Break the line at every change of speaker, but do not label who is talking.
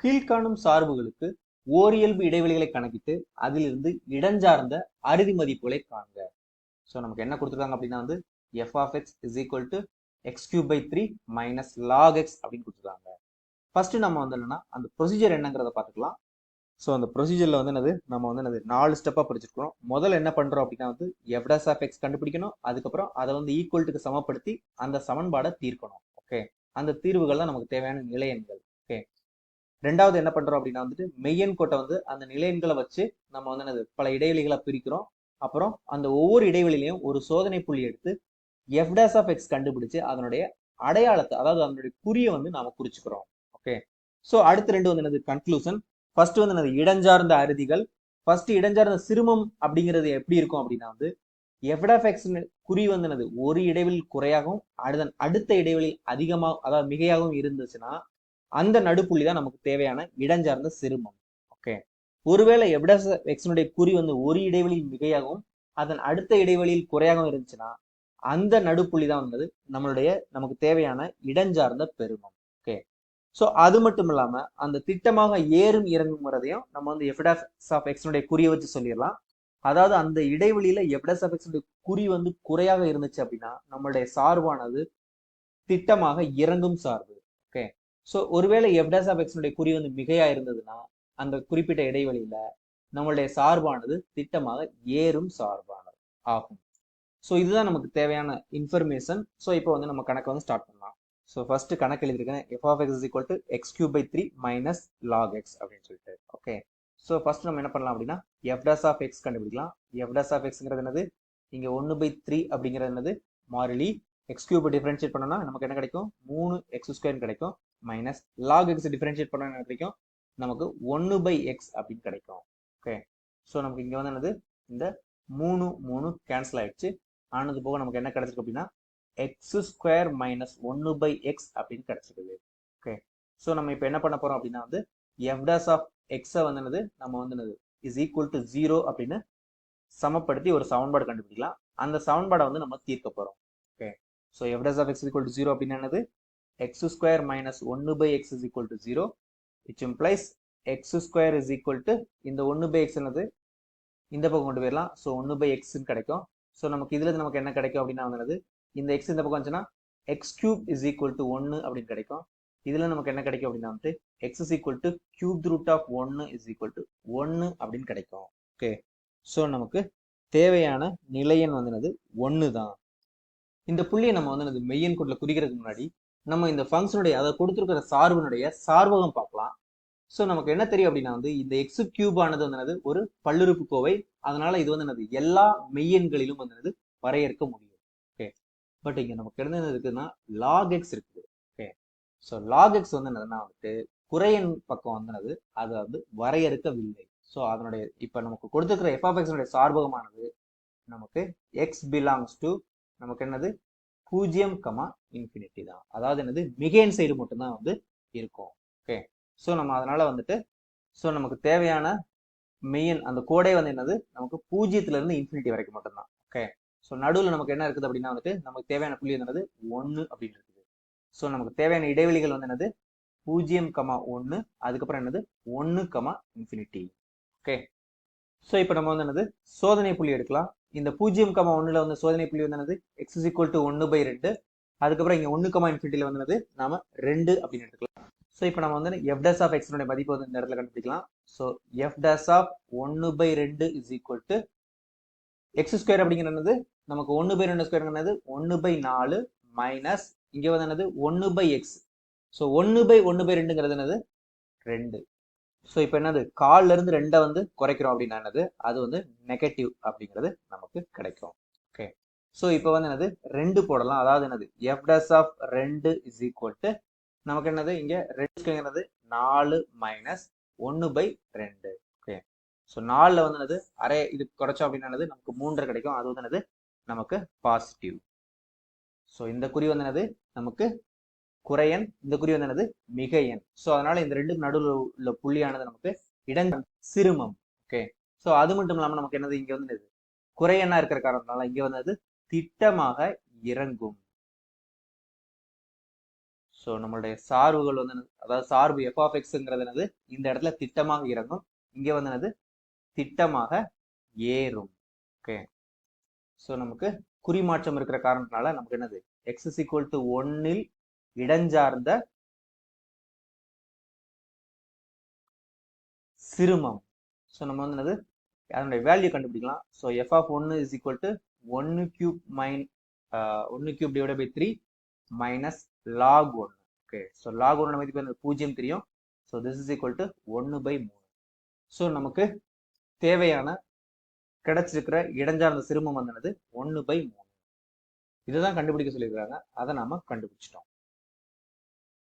கீழ்காணும் சார்புகளுக்கு ஓரியல்பு இடைவெளிகளை கணக்கிட்டு அதிலிருந்து இடஞ்சார்ந்த அறுதி மதிப்புகளை காண்க. ஸோ நமக்கு என்ன கொடுத்துருக்காங்க அப்படின்னா வந்து f of x is equal to x cube by 3 minus log x அப்படின்னு கொடுத்துருக்காங்க. ஃபர்ஸ்ட் நம்ம வந்து என்னன்னா அந்த ப்ரொசீஜர் என்னங்கிறத பார்த்துக்கலாம். ஸோ அந்த ப்ரொசீஜர்ல வந்து என்னது நம்ம வந்து என்னது 4 ஸ்டெப்பா படிச்சிருக்கிறோம். முதல்ல என்ன பண்றோம் அப்படின்னா வந்து எஃப் டேஷ் ஆஃப் எக்ஸ் கண்டுபிடிக்கணும். அதுக்கப்புறம் அதை வந்து ஈக்குவல்ட்டுக்கு சமப்படுத்தி அந்த சமன்பாடை தீர்க்கணும். ஓகே, அந்த தீர்வுகள் தான் நமக்கு தேவையான நிலையெண்கள். ஓகே, ரெண்டாவது என்ன பண்றோம் அப்படின்னா வந்துட்டு மெய்யெண் கோட்டை வந்து அந்த நிலையெண்களை வச்சு நம்ம வந்து என்னது பல இடைவெளிகளை பிரிக்கிறோம். அப்புறம் அந்த ஒவ்வொரு இடைவெளியிலையும் ஒரு சோதனை புள்ளி எடுத்து எஃப் டேஷ் ஆஃப் எக்ஸ் கண்டுபிடிச்சு அதனுடைய அடையாளத்தை, அதாவது அதனுடைய குறியை வந்து நாம குறிச்சுக்கிறோம். ஓகே, ஸோ அடுத்த ரெண்டு வந்து என்னது கன்க்ளூஷன். ஃபர்ஸ்ட் வந்து என்னது இடஞ்சார்ந்த அறுதிகள். ஃபர்ஸ்ட் இடஞ்சார்ந்த சிறுமம் அப்படிங்கிறது எப்படி இருக்கும் அப்படின்னா வந்து எஃப் ஆஃப் எக்ஸ் குறி வந்து என்னது ஒரு இடைவெளியில் குறையாகவும் அடுத்த இடைவெளியில் அதிகமாக, அதாவது மிகையாகவும் இருந்துச்சுன்னா அந்த நடுப்புள்ளி தான் நமக்கு தேவையான இடஞ்சார்ந்த சிறுமம். ஓகே, ஒருவேளை எஃப் டேஷ் எக்ஸினுடைய குறி வந்து ஒரு இடைவெளியில் மிகையாகவும் அதன் அடுத்த இடைவெளியில் குறையாகவும் இருந்துச்சுன்னா அந்த நடுப்புள்ளி தான் வந்து நம்மளுடைய நமக்கு தேவையான இடஞ்சார்ந்த பெருமம். ஓகே, ஸோ அது மட்டும் இல்லாம அந்த திட்டமாக ஏறும் இறங்கும் முறையும் நம்ம வந்து எஃப் டேஷ் ஆஃப் எக்ஸினுடைய குறியை வச்சு சொல்லிடலாம். அதாவது அந்த இடைவெளியில எஃப் டேஷ் ஆஃப் எக்ஸினுடைய குறி வந்து குறையாக இருந்துச்சு அப்படின்னா நம்மளுடைய சார்பானது திட்டமாக இறங்கும் சார்பு. ஓகே, ஸோ ஒருவேளை எஃப் டேஷ் ஆஃப் எக்ஸினுடைய குறி வந்து மிகையா இருந்ததுன்னா அந்த குறிப்பிட்ட இடைவெளியில நம்மளுடைய சார்பானது திட்டமாக ஏறும் சார்பானது ஆகும். ஸோ இதுதான் நமக்கு தேவையான இன்ஃபர்மேஷன். ஸோ இப்போ வந்து நம்ம கணக்கை வந்து ஸ்டார்ட் பண்ணலாம். ஸோ ஃபர்ஸ்ட் கணக்கு எழுதிருக்கேன் f of x is equal to x cube by 3 minus log x அப்படின்னு சொல்லிட்டு. ஓகே, ஸோ ஃபர்ஸ்ட் நம்ம என்ன பண்ணலாம் அப்படின்னா எஃப் டேஷ் ஆஃப் எக்ஸ் கண்டுபிடிக்கலாம். எஃப் டேஷ் ஆஃப் எக்ஸ்ங்கிறது என்னது, இங்க 1/3 அப்படிங்கிறது என்னது மாறிலி. எக்ஸ் கியூப் டிஃபரன்ஷியேட் பண்ணோம்னா நமக்கு என்ன கிடைக்கும், 3x² கிடைக்கும். மைனஸ் லாக் எக்ஸ் டிஃபரன்ஷியேட் பண்ணா என்ன கிடைக்கும், நமக்கு 1/x அப்படின்னு கிடைக்கும். ஓகே, ஸோ நமக்கு இங்க வந்து என்னது இந்த 3 கேன்சல் ஆயிடுச்சு. ஆனது போக நமக்கு என்ன கிடைச்சிருக்கு அப்படின்னா x² மைனஸ் 1/x அப்படின்னு கிடைச்சிருக்குது. ஓகே, ஸோ நம்ம இப்போ என்ன பண்ண போறோம் அப்படின்னா வந்து எஃப் டேஷ் ஆஃப் எக்ஸை வந்து என்னது நம்ம வந்து என்னது இஸ் ஈக்குவல் டு 0 அப்படின்னு சமப்படுத்தி ஒரு சமன்பாடு கண்டுபிடிக்கலாம். அந்த சமன்பாடை வந்து நம்ம தீர்க்க போறோம். Okay, so f dash of x equal to 0 அப்படின்னு என்னது x² minus 1/x is equal to 0, which implies x² is equal to இந்த 1/x என்னது இந்த பக்கம் கொண்டு போயிடலாம். ஸோ 1/x கிடைக்கும். ஸோ நமக்கு இதுல இருந்து நமக்கு என்ன கிடைக்கும் அப்படின்னா வந்து இந்த x இந்த பக்கம் வந்துச்சுன்னா x³ is equal to 1 அப்படின்னு கிடைக்கும். இதுல நமக்கு என்ன கிடைக்கும் அப்படின்னா வந்து x is equal to cube root of 1 is equal to 1 அப்படின்னு கிடைக்கும். ஓகே, ஸோ நமக்கு தேவையான நிலையன் வந்து என்னது 1 தான். இந்த புள்ளியை நம்ம வந்து என்னது மெய்யன் கோட்டில் குறிக்கிறதுக்கு முன்னாடி நம்ம இந்த ஃபங்க்ஷனுடைய அதை கொடுத்துருக்கிற சார்பினுடைய சார்பகம் பார்க்கலாம். ஸோ நமக்கு என்ன தெரியும் அப்படின்னா வந்து இந்த x³ ஆனது வந்து ஒரு பல்லுறுப்புக்கோவை. அதனால இது வந்து என்னது எல்லா மெய்யெண்களிலும் வந்து வரையறுக்க முடியும். ஓகே, பட் இங்க நமக்கு என்ன இருக்குதுன்னா லாக் எக்ஸ் இருக்குது. ஓகே, ஸோ லாக் எக்ஸ் வந்து என்னதுன்னா வந்துட்டு குறையன் பக்கம் வந்து அது வந்து வரையறுக்கவில்லை. ஸோ அதனுடைய இப்ப நமக்கு கொடுத்துருக்கிற எஃப் ஆஃப் எக்ஸனுடைய சார்பகமானது நமக்கு x பிலாங்ஸ் டு நமக்கு என்னது 0, தான். அதாவது என்னது மிகையன் சைடு மட்டும்தான் வந்து இருக்கும். ஓகே, ஸோ நம்ம அதனால வந்துட்டு ஸோ நமக்கு தேவையான மெயின் அந்த கோடே வந்து என்னது நமக்கு 0 இருந்து ∞ வரைக்கும் மட்டும்தான். ஓகே, ஸோ நடுவில் நமக்கு என்ன இருக்குது அப்படின்னா வந்துட்டு நமக்கு தேவையான புள்ளி என்னது 1 அப்படின்னு இருக்குது. ஸோ நமக்கு தேவையான இடைவெளிகள் வந்து என்னது 0, 1, அதுக்கப்புறம் என்னது 1, ∞. ஓகே, ஸோ இப்போ நம்ம வந்து என்னது சோதனை புள்ளி எடுக்கலாம். இந்த 0, 1ல வந்து சோதனை புள்ளி வந்து என்னது x is equal to 1/2. அதுக்கப்புறம் இங்க 1, வந்து என்னது நாம 2 அப்படின்னு எடுத்துக்கலாம். ஸோ இப்போ நம்ம வந்து எஃப் டேஷ் ஆஃப் எக்ஸனுடைய மதிப்பு வந்து இந்த இடத்துல கண்டுபிடிக்கலாம். So f dash of 1/2 is equal to x² அப்படிங்கிறது நமக்கு 1/2² 1/4 மைனஸ் இங்க வந்து என்னது 1/x. ஸோ 1/1/2 என்னது 2. ஸோ இப்போ என்னது 1/4 இருந்து 2 வந்து குறைக்கிறோம் அப்படின்னா என்னது அது வந்து நெகட்டிவ் அப்படிங்கிறது நமக்கு கிடைக்கும். ஓகே, ஸோ இப்போ வந்து என்னது 2 போடலாம். அதாவது என்னது f dash of 2 is equal to நமக்கு என்னது இங்க 2 4 மைனஸ் 1/2. ஓகே, ஸோ 4ல வந்து என்னது அரை இது குறைச்சோம் அப்படின்னா நமக்கு 3 கிடைக்கும். அது வந்து என்னது நமக்கு பாசிட்டிவ். ஸோ இந்த குறி வந்து என்னது நமக்கு குறையன், இந்த குறி வந்து என்னது மிகையன். ஸோ அதனால இந்த ரெண்டு நடுவில் உள்ள புள்ளியானது நமக்கு சிறுமம். ஓகே, ஸோ அது மட்டும் இல்லாமல் நமக்கு என்னது இங்க வந்து குறையனா இருக்கிற காரணத்தினால இங்க வந்து திட்டமாக இறங்கும். ஸோ நம்மளுடைய சார்புகள் வந்து அதாவது சார்பு எஃப் ஆஃப் எக்ஸ்ங்கிறது என்னது இந்த இடத்துல திட்டமாக இறங்கும், இங்கே வந்து என்னது திட்டமாக ஏறும். ஓகே, ஸோ நமக்கு குறிமாற்றம் இருக்கிற காரணத்தினால நமக்கு என்னது எக்ஸ் இஸ் ஈக்குவல் டு 1ல் இடஞ்சார்ந்த சிறுமம். ஸோ நம்ம வந்து என்னது அதனுடைய வேல்யூ கண்டுபிடிக்கலாம். So f of 1 is equal to 1 cube 1 cube divide by 3 minus log 1. Okay, so log 1 மதிப்பு 0 தெரியும். So this is equal to 1/3. ஸோ நமக்கு தேவையான கிடைச்சிருக்கிற இடஞ்சார்ந்த சிறுமம் வந்து 1/3. இதுதான் கண்டுபிடிக்க சொல்லியிருக்காங்க, அதை நாம கண்டுபிடிச்சிட்டோம்.